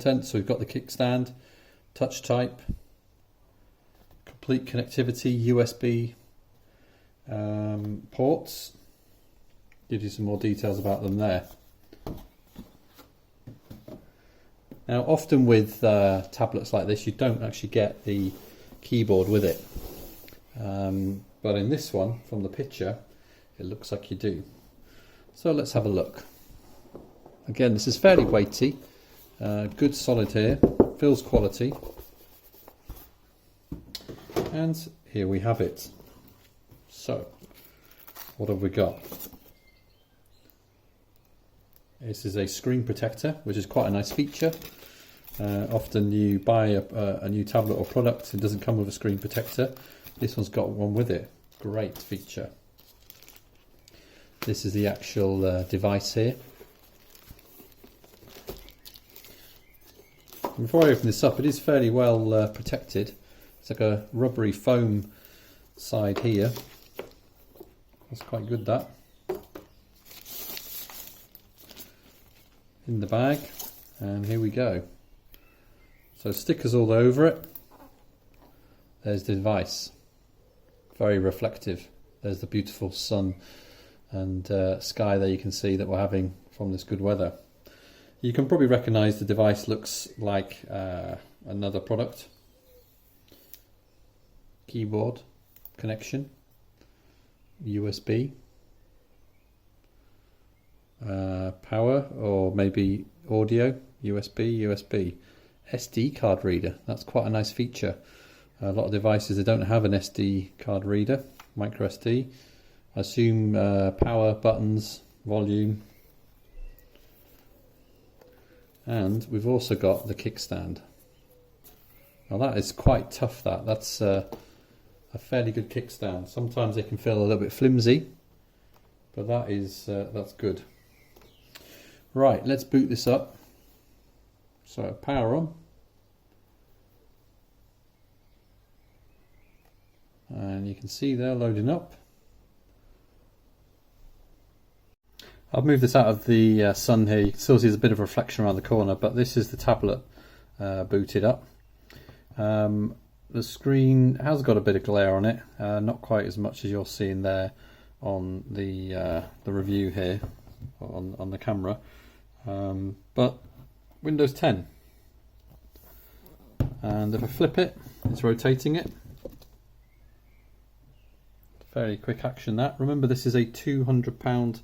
content. So we've got the kickstand, touch type, complete connectivity, USB ports. Gives you some more details about them there. Now, often with tablets like this, you don't actually get the keyboard with it. But in this one, from the picture, it looks like you do. So let's have a look. Again, this is fairly weighty, good solid here, feels quality. And here we have it. So, what have we got? This is a screen protector, which is quite a nice feature. Often you buy a new tablet or product, it doesn't come with a screen protector. This one's got one with it. Great feature. This is the actual device here. Before I open this up, it is fairly well protected. It's like a rubbery foam side here. That's quite good, that. In the bag, and here we go. So stickers all over it. There's the device. Very reflective. There's the beautiful sun and sky there you can see that we're having from this good weather. You can probably recognise the device looks like another product. Keyboard connection, USB, power or maybe audio, USB, SD card reader. That's quite a nice feature. A lot of devices, they don't have an SD card reader, micro SD. I assume power, buttons, volume. And we've also got the kickstand. Now that is quite tough, that's a fairly good kickstand. Sometimes they can feel a little bit flimsy, but that is that's good. Right, let's boot this up. So power on. And you can see they're loading up. I've moved this out of the sun here. You can still see there's a bit of reflection around the corner, but this is the tablet booted up. The screen has got a bit of glare on it, not quite as much as you're seeing there on the review here on the camera, but Windows 10. And if I flip it, it's rotating it. Very quick action that. Remember, this is a £200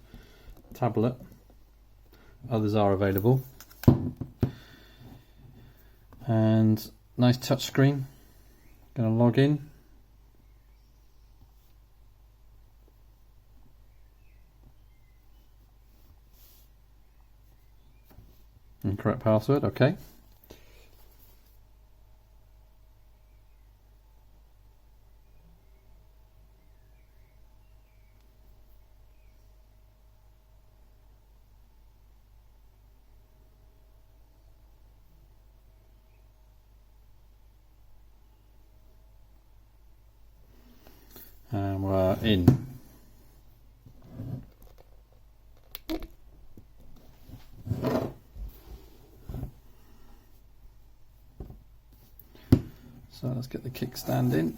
tablet. Others are available. And nice touch screen. Going to log in. Incorrect password, okay. And we're in. So let's get the kickstand in.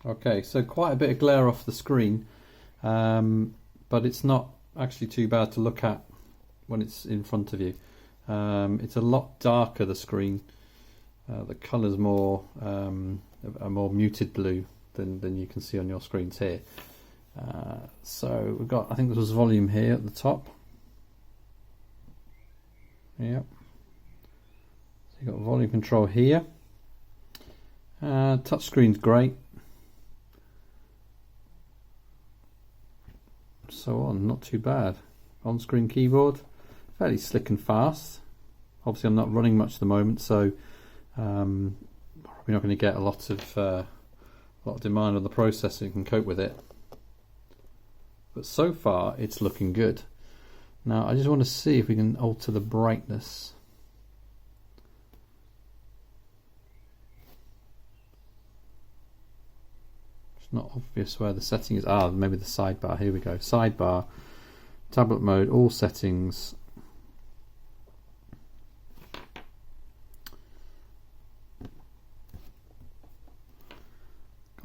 Okay, so quite a bit of glare off the screen, but it's not actually too bad to look at when it's in front of you. It's a lot darker, the screen. The colour's more a more muted blue than you can see on your screens here. So we've got, I think this was volume here at the top. Yep. So you've got volume control here. Touch screen's great. So on, not too bad. On-screen keyboard, fairly slick and fast. Obviously I'm not running much at the moment, so we're not going to get a lot of demand on the processor and can cope with it. But so far it's looking good. Now I just want to see if we can alter the brightness. It's not obvious where the setting is. Ah, maybe the sidebar. Here we go. Sidebar, tablet mode, all settings.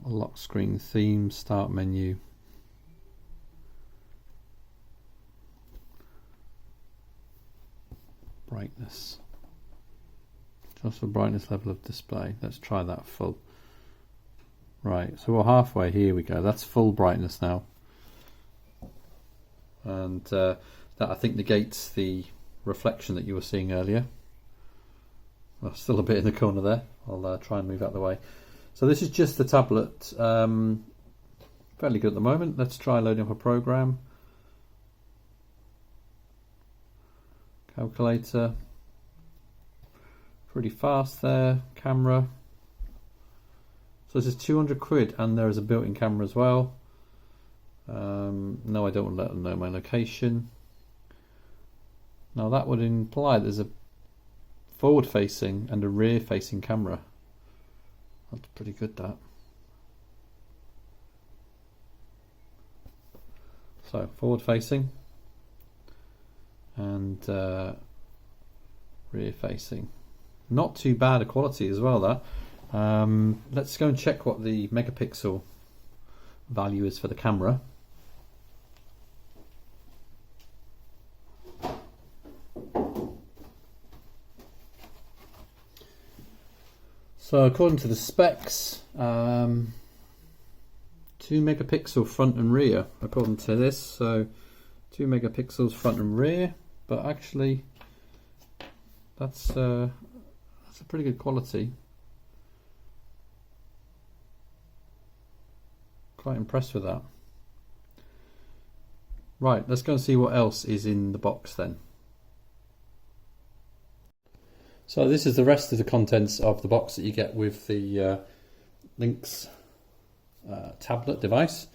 Got a lock screen theme, start menu. Brightness. Just for brightness level of display. Let's try that full. Right, so we're halfway. Here we go. That's full brightness now. And that I think negates the reflection that you were seeing earlier. Well, still a bit in the corner there. I'll try and move out of the way. So this is just the tablet. Fairly good at the moment. Let's try loading up a program. Calculator. Pretty fast there. Camera. So this is 200 quid and there is a built-in camera as well. No, I don't want to let them know my location. Now that would imply there's a forward-facing and a rear-facing camera. That's pretty good, that. So forward-facing and rear-facing. Not too bad a quality as well, that. Let's go and check what the megapixel value is for the camera. So according to the specs, 2 megapixel front and rear according to this. So 2 megapixels front and rear, but actually that's a pretty good quality. Quite impressed with that. Right, let's go and see what else is in the box then. So this is the rest of the contents of the box that you get with the Linx tablet device.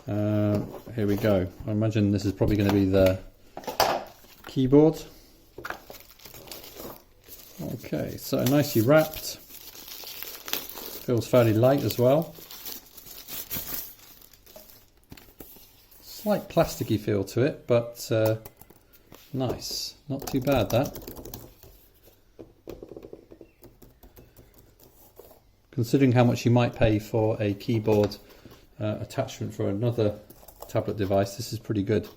Here we go. I imagine this is probably going to be the keyboard. Okay, so nicely wrapped. Feels fairly light as well. Slight plasticky feel to it, but nice. Not too bad, that. Considering how much you might pay for a keyboard attachment for another tablet device, this is pretty good.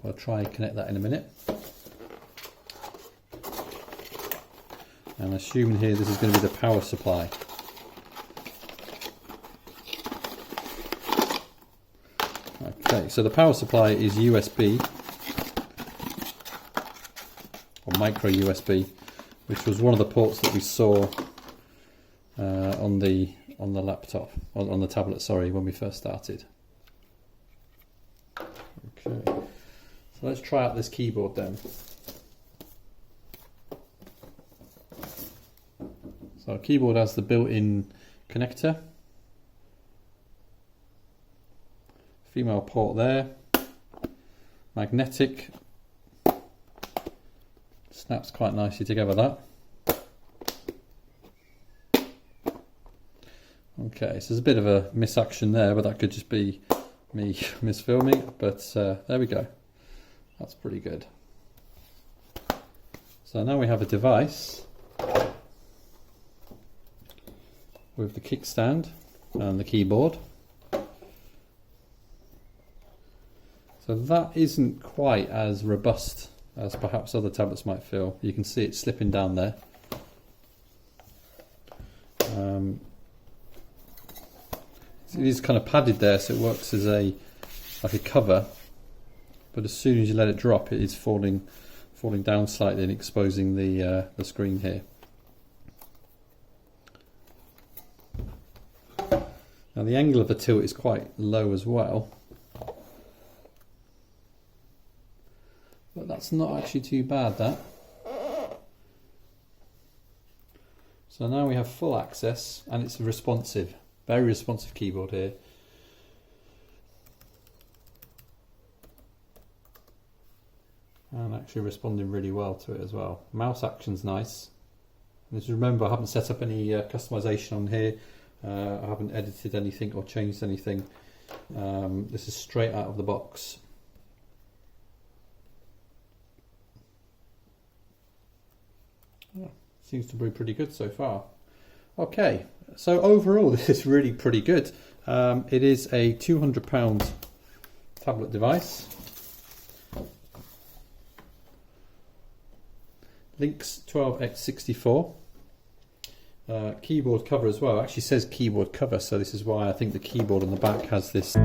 I'll try and connect that in a minute. And assuming here this is going to be the power supply. Okay, so the power supply is USB or micro USB, which was one of the ports that we saw on the laptop, on the tablet, sorry, when we first started. Okay, so let's try out this keyboard then. So our keyboard has the built-in connector, female port there, magnetic, snaps quite nicely together, that. Okay, so there's a bit of a misaction there, but that could just be me misfilming, but there we go. That's pretty good. So now we have a device with the kickstand and the keyboard. So that isn't quite as robust as perhaps other tablets might feel. You can see it slipping down there. It is kind of padded there, so it works as like a cover, but as soon as you let it drop, it is falling down slightly and exposing the screen here. Now the angle of the tilt is quite low as well, but that's not actually too bad, that. So now we have full access, and it's responsive, very responsive keyboard here. And actually responding really well to it as well. Mouse action's nice. And as you remember, I haven't set up any customization on here. I haven't edited anything or changed anything. This is straight out of the box. Yeah, seems to be pretty good so far. Okay, so overall this is really pretty good. It is a £200 tablet device. Linx 12x64. Keyboard cover as well. It actually says keyboard cover, so this is why I think the keyboard on the back has this